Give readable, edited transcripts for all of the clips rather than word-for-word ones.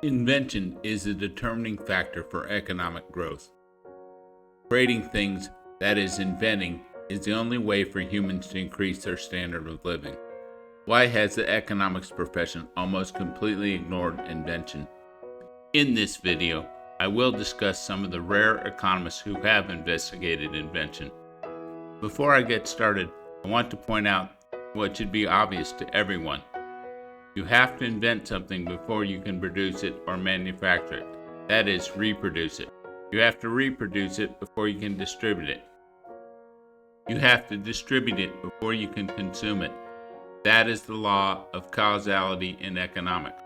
Invention is a determining factor for economic growth. Creating things, that is, inventing, is the only way for humans to increase their standard of living. Why has the economics profession almost completely ignored invention? In this video, I will discuss some of the rare economists who have investigated invention. Before I get started, I want to point out what should be obvious to everyone. You have to invent something before you can produce it or manufacture it. That is, reproduce it. You have to reproduce it before you can distribute it. You have to distribute it before you can consume it. That is the law of causality in economics.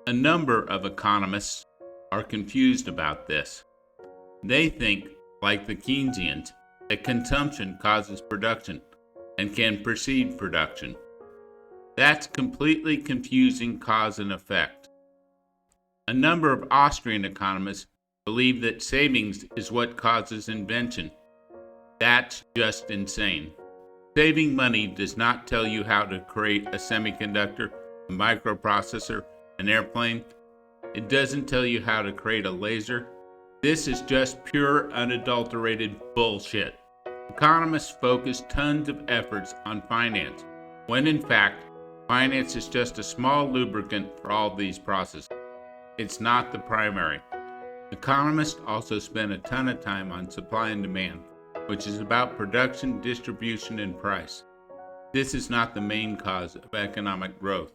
A number of economists are confused about this. They think, like the Keynesians, that consumption causes production and can precede production. That's completely confusing cause and effect. A number of Austrian economists believe that savings is what causes invention. That's just insane. Saving money does not tell you how to create a semiconductor, a microprocessor, an airplane. It doesn't tell you how to create a laser. This is just pure, unadulterated bullshit. Economists focus tons of efforts on finance, when in fact, finance is just a small lubricant for all these processes. It's not the primary. Economists also spend a ton of time on supply and demand, which is about production, distribution, and price. This is not the main cause of economic growth.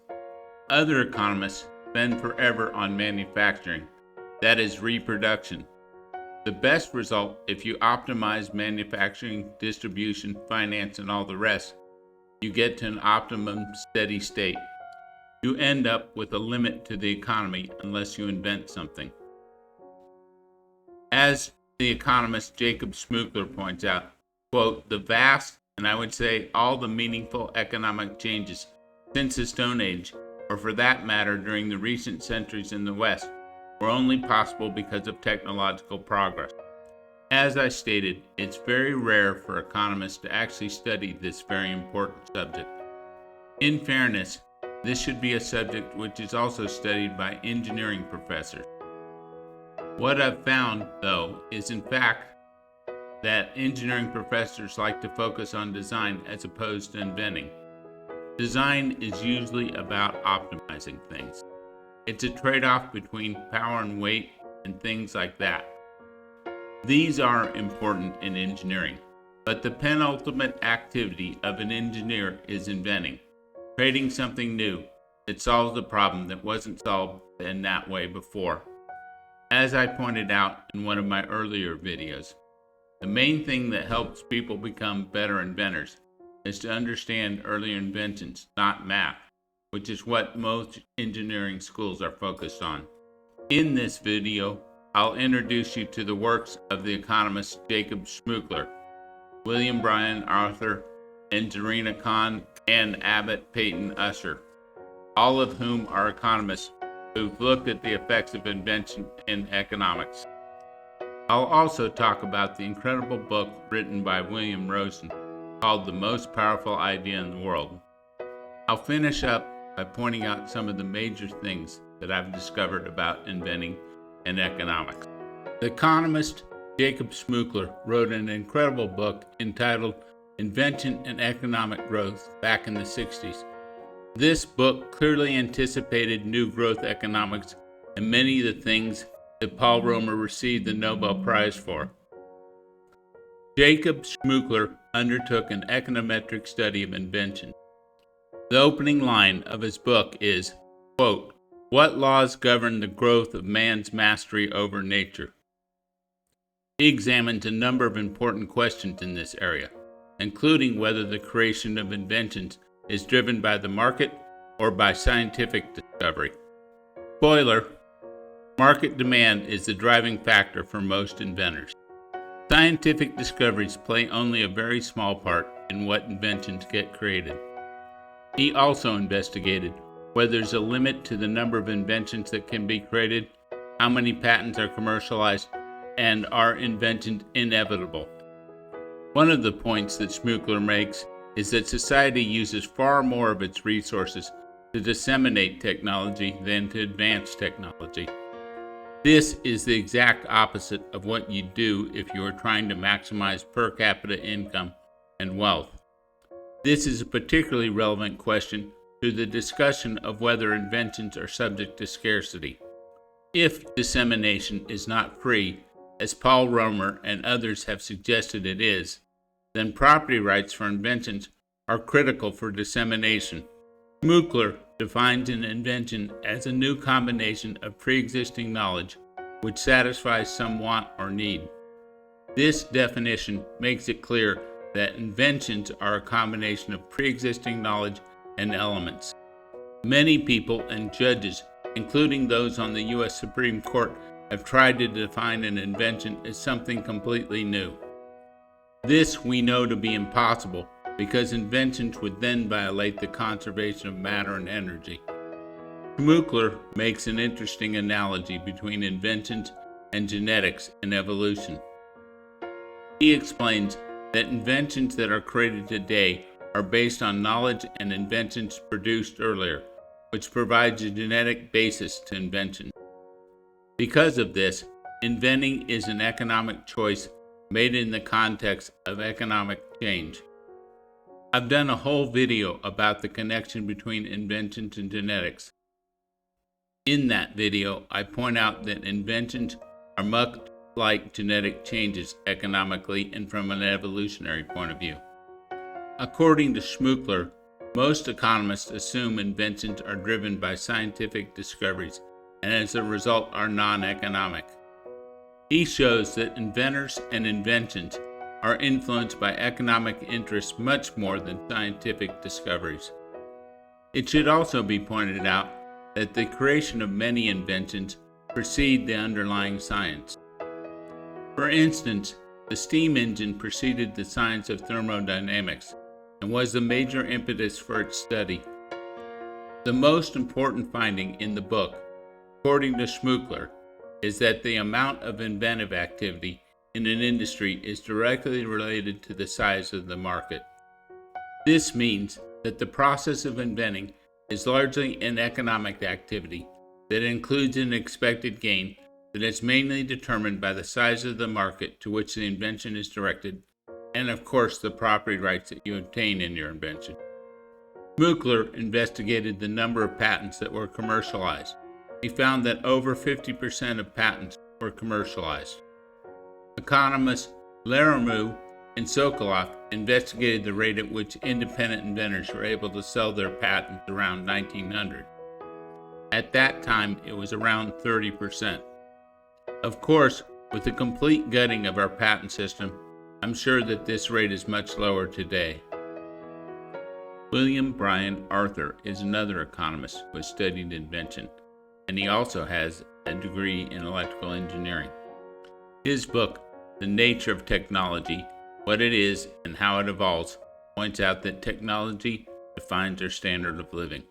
Other economists spend forever on manufacturing, that is, reproduction. The best result, if you optimize manufacturing, distribution, finance, and all the rest, you get to an optimum steady state. You end up with a limit to the economy unless you invent something. As the economist Jacob Schmookler points out, quote, the vast, and I would say all the meaningful economic changes since the Stone Age, or for that matter during the recent centuries in the West, were only possible because of technological progress. As I stated, it's very rare for economists to actually study this very important subject. In fairness, this should be a subject which is also studied by engineering professors. What I've found, though, is in fact that engineering professors like to focus on design as opposed to inventing. Design is usually about optimizing things. It's a trade-off between power and weight and things like that. These are important in engineering, but the penultimate activity of an engineer is inventing, creating something new that solves a problem that wasn't solved in that way before. As I pointed out in one of my earlier videos, the main thing that helps people become better inventors is to understand earlier inventions, not math, which is what most engineering schools are focused on. In this video, I'll introduce you to the works of the economists Jacob Schmookler, William Brian Arthur, and Zarina Khan, and Abbott Peyton Usher, all of whom are economists who've looked at the effects of invention in economics. I'll also talk about the incredible book written by William Rosen called The Most Powerful Idea in the World. I'll finish up by pointing out some of the major things that I've discovered about inventing and economics. The economist Jacob Schmookler wrote an incredible book entitled Invention and Economic Growth back in the 60s. This book clearly anticipated new growth economics and many of the things that Paul Romer received the Nobel Prize for. Jacob Schmookler undertook an econometric study of invention. The opening line of his book is, quote, what laws govern the growth of man's mastery over nature? He examines a number of important questions in this area, including whether the creation of inventions is driven by the market or by scientific discovery. Spoiler, market demand is the driving factor for most inventors. Scientific discoveries play only a very small part in what inventions get created. He also investigated whether there's a limit to the number of inventions that can be created, how many patents are commercialized, and are inventions inevitable. One of the points that Schmookler makes is that society uses far more of its resources to disseminate technology than to advance technology. This is the exact opposite of what you do if you are trying to maximize per capita income and wealth. This is a particularly relevant question to the discussion of whether inventions are subject to scarcity. If dissemination is not free, as Paul Romer and others have suggested it is, then property rights for inventions are critical for dissemination. Schmuckler defines an invention as a new combination of pre-existing knowledge which satisfies some want or need. This definition makes it clear that inventions are a combination of pre-existing knowledge and elements. Many people and judges, including those on the U.S. Supreme Court, have tried to define an invention as something completely new. This we know to be impossible because inventions would then violate the conservation of matter and energy. Schmuckler makes an interesting analogy between inventions and genetics and evolution. He explains that inventions that are created today are based on knowledge and inventions produced earlier, which provides a genetic basis to invention. Because of this, inventing is an economic choice made in the context of economic change. I've done a whole video about the connection between inventions and genetics. In that video, I point out that inventions are much like genetic changes economically and from an evolutionary point of view. According to Schmuckler, most economists assume inventions are driven by scientific discoveries and as a result are non-economic. He shows that inventors and inventions are influenced by economic interests much more than scientific discoveries. It should also be pointed out that the creation of many inventions precede the underlying science. For instance, the steam engine preceded the science of thermodynamics and was the major impetus for its study. The most important finding in the book, according to Schmuckler, is that the amount of inventive activity in an industry is directly related to the size of the market. This means that the process of inventing is largely an economic activity that includes an expected gain that is mainly determined by the size of the market to which the invention is directed, and of course the property rights that you obtain in your invention. Schmuckler investigated the number of patents that were commercialized. He found that over 50% of patents were commercialized. Economists Larimer and Sokoloff investigated the rate at which independent inventors were able to sell their patents around 1900. At that time, it was around 30%. Of course, with the complete gutting of our patent system, I'm sure that this rate is much lower today. William Brian Arthur is another economist who has studied invention, and he also has a degree in electrical engineering. His book, The Nature of Technology, What It Is and How It Evolves, points out that technology defines our standard of living.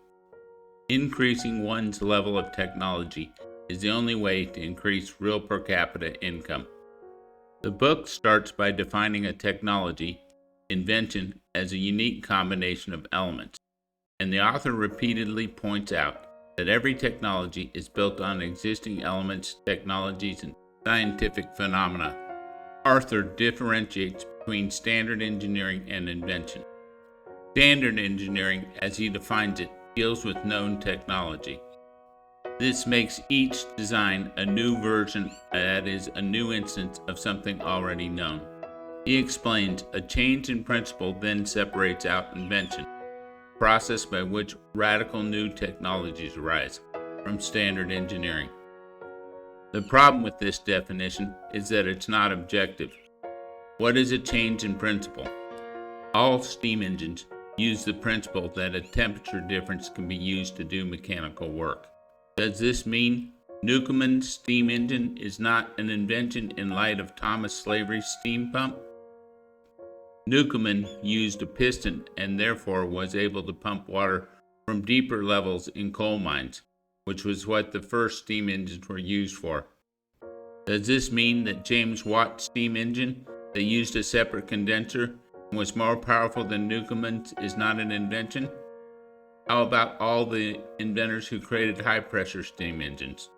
Increasing one's level of technology is the only way to increase real per capita income. The book starts by defining a technology, invention, as a unique combination of elements, and the author repeatedly points out that every technology is built on existing elements, technologies, and scientific phenomena. Arthur differentiates between standard engineering and invention. Standard engineering, as he defines it, deals with known technology. This makes each design a new version, that is, a new instance of something already known. He explains a change in principle then separates out invention, a process by which radical new technologies arise from standard engineering. The problem with this definition is that it's not objective. What is a change in principle? All steam engines use the principle that a temperature difference can be used to do mechanical work. Does this mean Newcomen's steam engine is not an invention in light of Thomas Slavery's steam pump? Newcomen used a piston and therefore was able to pump water from deeper levels in coal mines, which was what the first steam engines were used for. Does this mean that James Watt's steam engine that used a separate condenser and was more powerful than Newcomen's is not an invention? How about all the inventors who created high-pressure steam engines?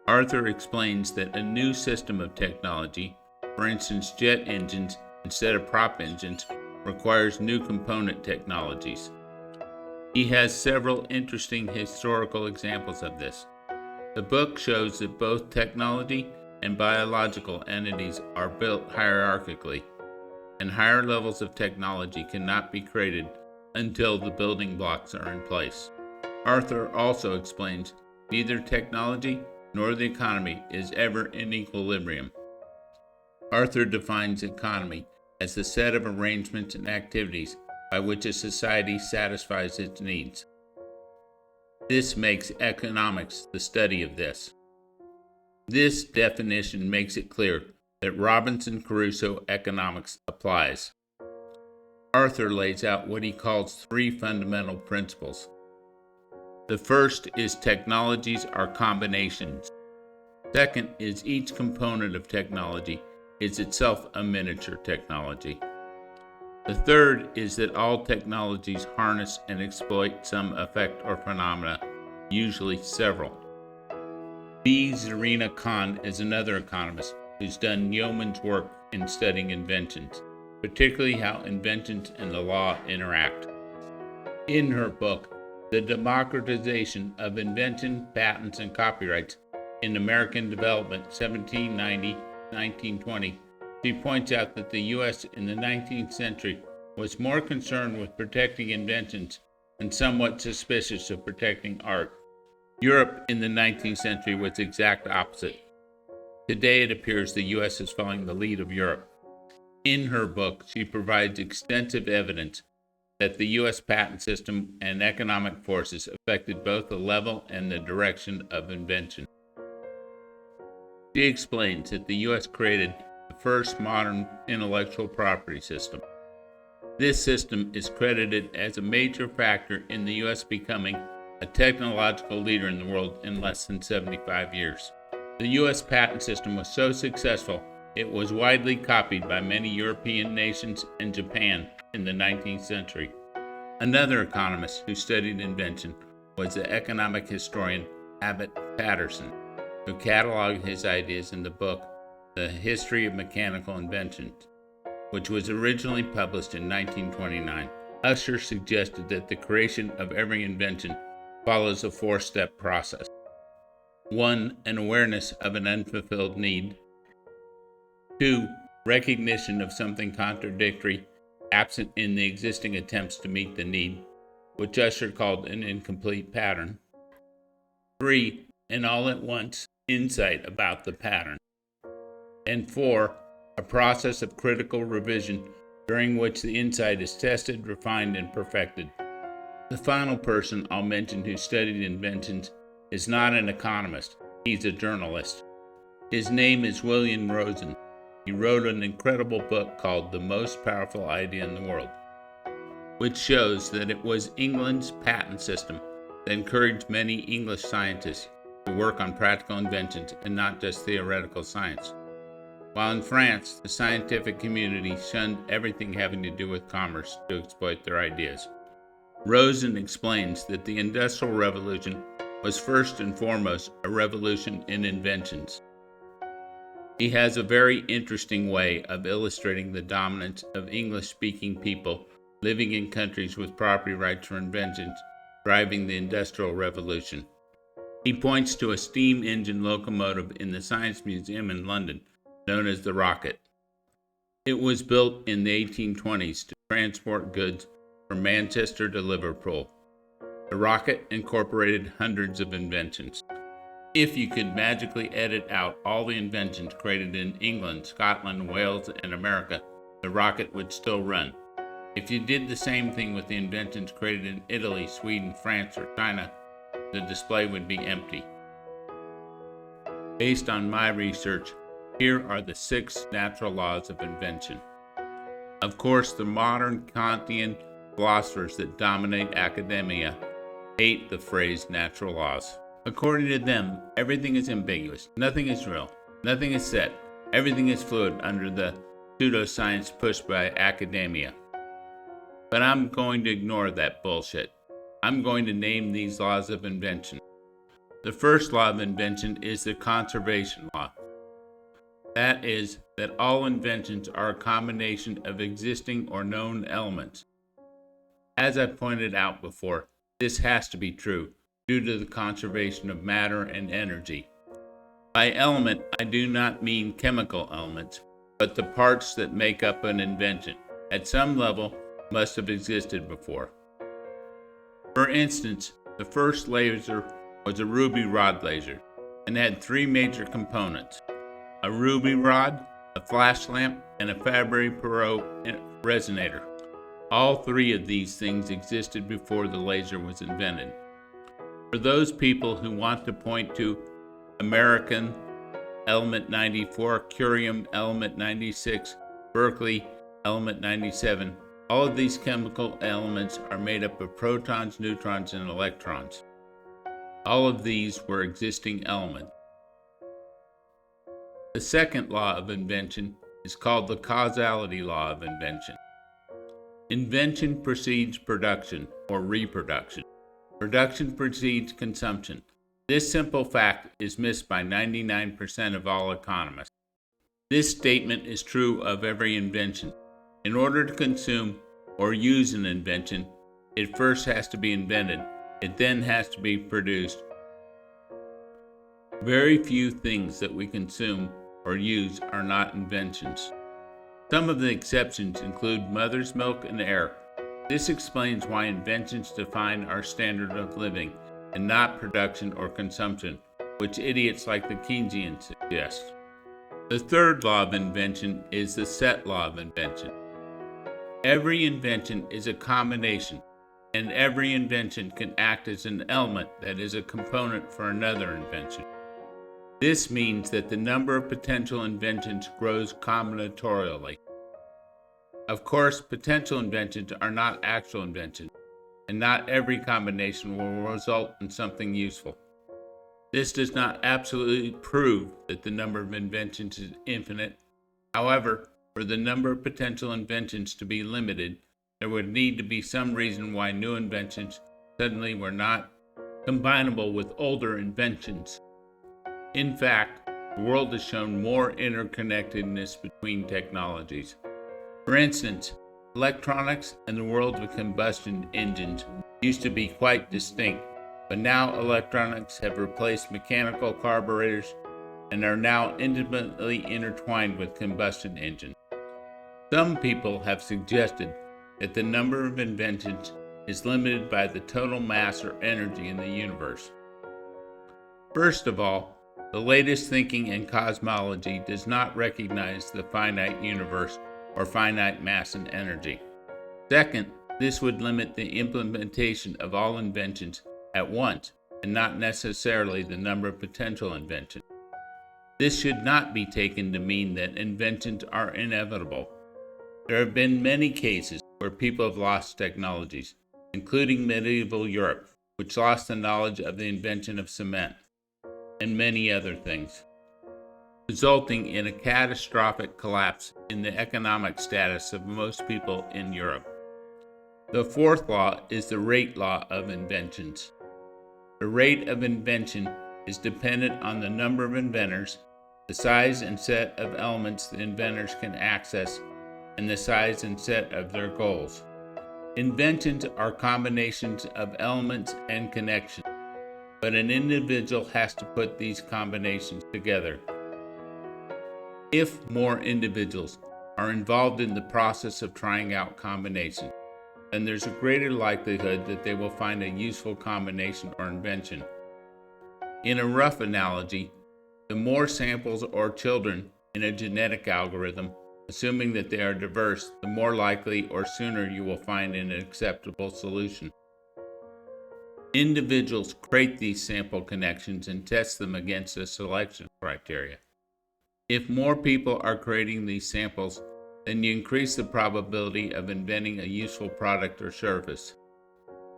Arthur explains that a new system of technology, for instance jet engines instead of prop engines, requires new component technologies. He has several interesting historical examples of this. The book shows that both technology and biological entities are built hierarchically, and higher levels of technology cannot be created until the building blocks are in place. Arthur also explains neither technology nor the economy is ever in equilibrium. Arthur defines economy as the set of arrangements and activities by which a society satisfies its needs. This makes economics the study of this. This definition makes it clear that Robinson Crusoe economics applies. Arthur lays out what he calls three fundamental principles. The first is technologies are combinations. Second is each component of technology is itself a miniature technology. The third is that all technologies harness and exploit some effect or phenomena, usually several. B. Zarina Khan is another economist who's done yeoman's work in studying inventions, particularly how inventions and the law interact. In her book, The Democratization of Invention, Patents, and Copyrights in American Development, 1790-1920, she points out that the U.S. in the 19th century was more concerned with protecting inventions and somewhat suspicious of protecting art. Europe in the 19th century was the exact opposite. Today it appears the U.S. is following the lead of Europe. In her book, she provides extensive evidence that the U.S. patent system and economic forces affected both the level and the direction of invention. She explains that the U.S. created the first modern intellectual property system. This system is credited as a major factor in the U.S. becoming a technological leader in the world in less than 75 years. The U.S. patent system was so successful, it was widely copied by many European nations and Japan in the 19th century. Another economist who studied invention was the economic historian Abbott Patterson, who cataloged his ideas in the book The History of Mechanical Inventions, which was originally published in 1929. Usher suggested that the creation of every invention follows a four-step process. 1. An awareness of an unfulfilled need. 2. Recognition of something contradictory absent in the existing attempts to meet the need, which Usher called an incomplete pattern. 3. An all-at-once insight about the pattern. And 4. A process of critical revision during which the insight is tested, refined, and perfected. The final person I'll mention who studied inventions is not an economist, he's a journalist. His name is William Rosen. He wrote an incredible book called The Most Powerful Idea in the World, which shows that it was England's patent system that encouraged many English scientists to work on practical inventions and not just theoretical science. While in France, the scientific community shunned everything having to do with commerce to exploit their ideas. Rosen explains that the Industrial Revolution was first and foremost a revolution in inventions. He has a very interesting way of illustrating the dominance of English-speaking people living in countries with property rights for inventions driving the Industrial Revolution. He points to a steam engine locomotive in the Science Museum in London known as the Rocket. It was built in the 1820s to transport goods from Manchester to Liverpool. The Rocket incorporated hundreds of inventions. If you could magically edit out all the inventions created in England, Scotland, Wales, and America, the Rocket would still run. If you did the same thing with the inventions created in Italy, Sweden, France, or China, the display would be empty. Based on my research, here are the 6 natural laws of invention. Of course, the modern Kantian philosophers that dominate academia hate the phrase natural laws. According to them, everything is ambiguous, nothing is real, nothing is set, everything is fluid under the pseudoscience pushed by academia. But I'm going to ignore that bullshit. I'm going to name these laws of invention. The first law of invention is the conservation law. That is, that all inventions are a combination of existing or known elements. As I pointed out before, this has to be true due to the conservation of matter and energy. By element, I do not mean chemical elements, but the parts that make up an invention, at some level, must have existed before. For instance, the first laser was a ruby rod laser and had three major components: a ruby rod, a flash lamp, and a Fabry-Perot resonator. All three of these things existed before the laser was invented. For those people who want to point to American element 94, curium element 96, Berkeley element 97, all of these chemical elements are made up of protons, neutrons, and electrons. All of these were existing elements. The second law of invention is called the causality law of invention. Invention precedes production or reproduction. Production precedes consumption. This simple fact is missed by 99% of all economists. This statement is true of every invention. In order to consume or use an invention, it first has to be invented. It then has to be produced. Very few things that we consume or use are not inventions. Some of the exceptions include mother's milk and air. This explains why inventions define our standard of living and not production or consumption, which idiots like the Keynesians suggest. The third law of invention is the set law of invention. Every invention is a combination, and every invention can act as an element that is a component for another invention. This means that the number of potential inventions grows combinatorially. Of course, potential inventions are not actual inventions, and not every combination will result in something useful. This does not absolutely prove that the number of inventions is infinite. However, for the number of potential inventions to be limited, there would need to be some reason why new inventions suddenly were not combinable with older inventions. In fact, the world has shown more interconnectedness between technologies. For instance, electronics and the world of combustion engines used to be quite distinct, but now electronics have replaced mechanical carburetors and are now intimately intertwined with combustion engines. Some people have suggested that the number of inventions is limited by the total mass or energy in the universe. First of all, the latest thinking in cosmology does not recognize the finite universe or finite mass and energy. Second, this would limit the implementation of all inventions at once and not necessarily the number of potential inventions. This should not be taken to mean that inventions are inevitable. There have been many cases where people have lost technologies, including medieval Europe, which lost the knowledge of the invention of cement, and many other things, resulting in a catastrophic collapse in the economic status of most people in Europe. The fourth law is the rate law of inventions. The rate of invention is dependent on the number of inventors, the size and set of elements the inventors can access, and the size and set of their goals. Inventions are combinations of elements and connections, but an individual has to put these combinations together. If more individuals are involved in the process of trying out combinations, then there's a greater likelihood that they will find a useful combination or invention. In a rough analogy, the more samples or children in a genetic algorithm, assuming that they are diverse, the more likely or sooner you will find an acceptable solution. Individuals create these sample connections and test them against a selection criteria. If more people are creating these samples, then you increase the probability of inventing a useful product or service.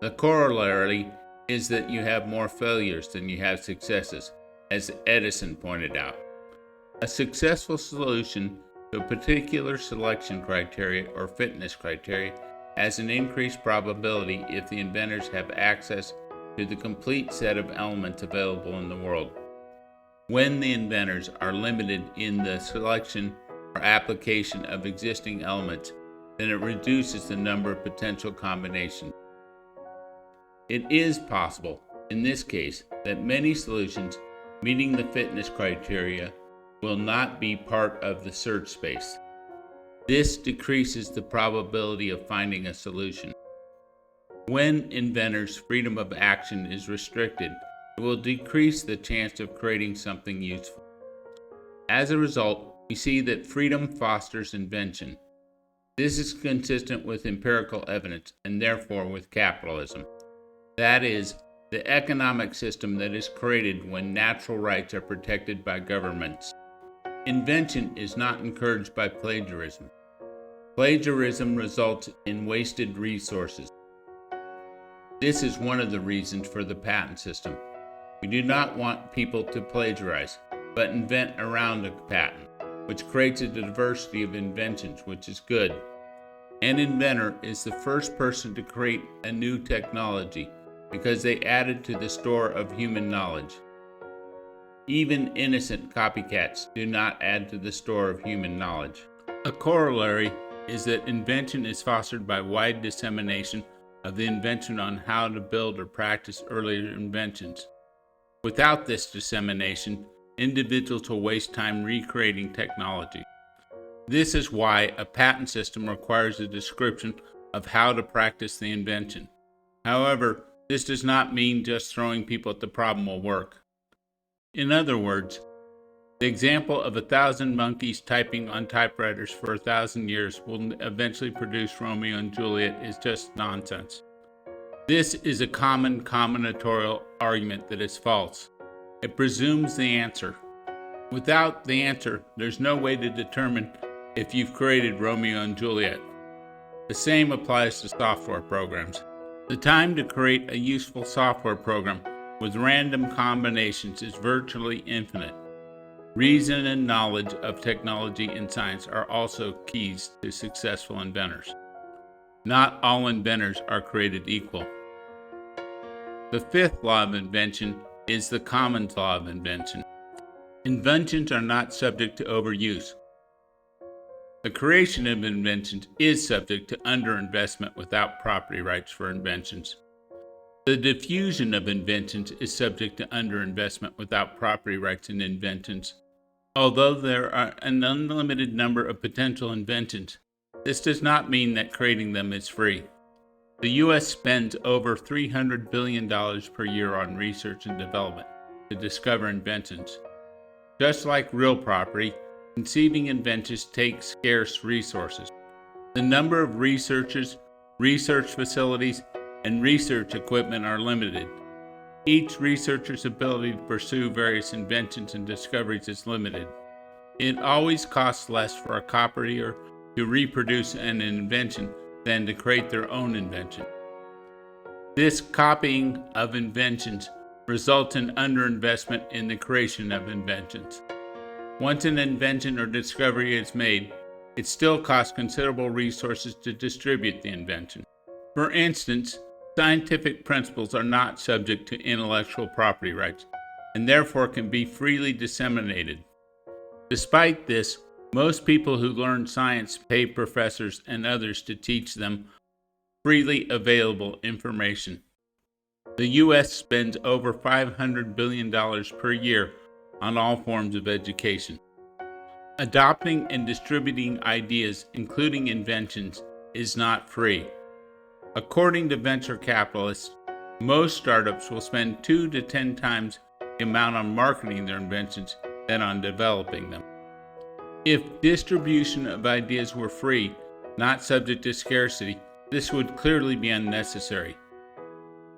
The corollary is that you have more failures than you have successes, as Edison pointed out. A successful solution to a particular selection criteria or fitness criteria has an increased probability if the inventors have access to the complete set of elements available in the world. When the inventors are limited in the selection or application of existing elements, then it reduces the number of potential combinations. It is possible, in this case, that many solutions meeting the fitness criteria will not be part of the search space. This decreases the probability of finding a solution. When inventors' freedom of action is restricted, it will decrease the chance of creating something useful. As a result, we see that freedom fosters invention. This is consistent with empirical evidence and therefore with capitalism. That is, the economic system that is created when natural rights are protected by governments. Invention is not encouraged by plagiarism. Plagiarism results in wasted resources. This is one of the reasons for the patent system. We do not want people to plagiarize, but invent around a patent, which creates a diversity of inventions, which is good. An inventor is the first person to create a new technology because they added to the store of human knowledge. Even innocent copycats do not add to the store of human knowledge. A corollary is that invention is fostered by wide dissemination of the invention on how to build or practice earlier inventions. Without this dissemination, individuals will waste time recreating technology. This is why a patent system requires a description of how to practice the invention. However, this does not mean just throwing people at the problem will work. In other words, the example of 1,000 monkeys typing on typewriters for 1,000 years will eventually produce Romeo and Juliet is just nonsense. This is a common combinatorial argument that is false. It presumes the answer. Without the answer, there's no way to determine if you've created Romeo and Juliet. The same applies to software programs. The time to create a useful software program with random combinations is virtually infinite. Reason and knowledge of technology and science are also keys to successful inventors. Not all inventors are created equal. The fifth law of invention is the commons law of invention. Inventions are not subject to overuse. The creation of inventions is subject to underinvestment without property rights for inventions. The diffusion of inventions is subject to underinvestment without property rights in inventions. Although there are an unlimited number of potential inventions, this does not mean that creating them is free. The U.S. spends over $300 billion per year on research and development to discover inventions. Just like real property, conceiving inventions takes scarce resources. The number of researchers, research facilities, and research equipment are limited. Each researcher's ability to pursue various inventions and discoveries is limited. It always costs less for a copier to reproduce an invention than to create their own invention. This copying of inventions results in underinvestment in the creation of inventions. Once an invention or discovery is made, it still costs considerable resources to distribute the invention. For instance, scientific principles are not subject to intellectual property rights, and therefore can be freely disseminated. Despite this, most people who learn science pay professors and others to teach them freely available information. The U.S. spends over $500 billion per year on all forms of education. Adopting and distributing ideas, including inventions, is not free. According to venture capitalists, most startups will spend 2 to 10 times the amount on marketing their inventions than on developing them. If distribution of ideas were free, not subject to scarcity, this would clearly be unnecessary.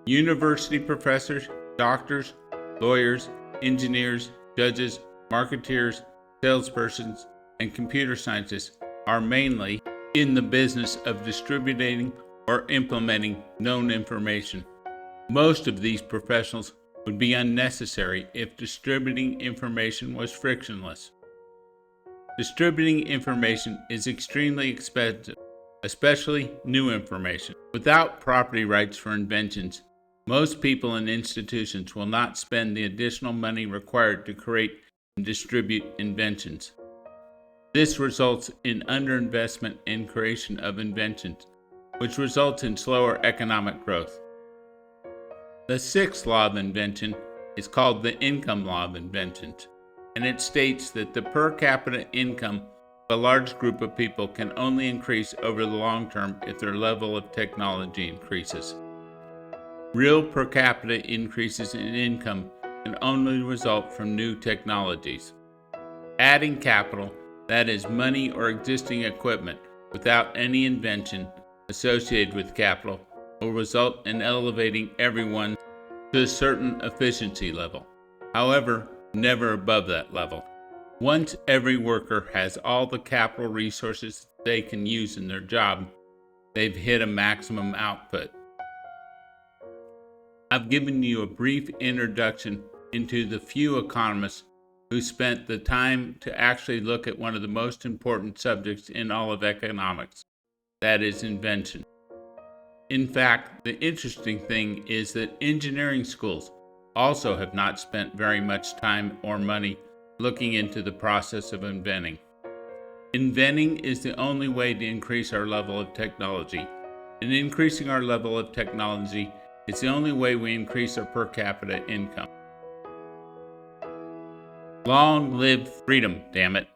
University professors, doctors, lawyers, engineers, judges, marketeers, salespersons, and computer scientists are mainly in the business of distributing or implementing known information. Most of these professionals would be unnecessary if distributing information was frictionless. Distributing information is extremely expensive, especially new information. Without property rights for inventions, most people and institutions will not spend the additional money required to create and distribute inventions. This results in underinvestment in creation of inventions, which results in slower economic growth. The sixth law of invention is called the income law of inventions, and it states that the per capita income of a large group of people can only increase over the long term if their level of technology increases. Real per capita increases in income can only result from new technologies. Adding capital, that is money or existing equipment, without any invention associated with capital, will result in elevating everyone to a certain efficiency level. However, never above that level. Once every worker has all the capital resources they can use in their job, they've hit a maximum output. I've given you a brief introduction into the few economists who spent the time to actually look at one of the most important subjects in all of economics, that is invention. In fact, the interesting thing is that engineering schools also have not spent very much time or money looking into the process of inventing. Inventing is the only way to increase our level of technology, and increasing our level of technology is the only way we increase our per capita income. Long live freedom, damn it.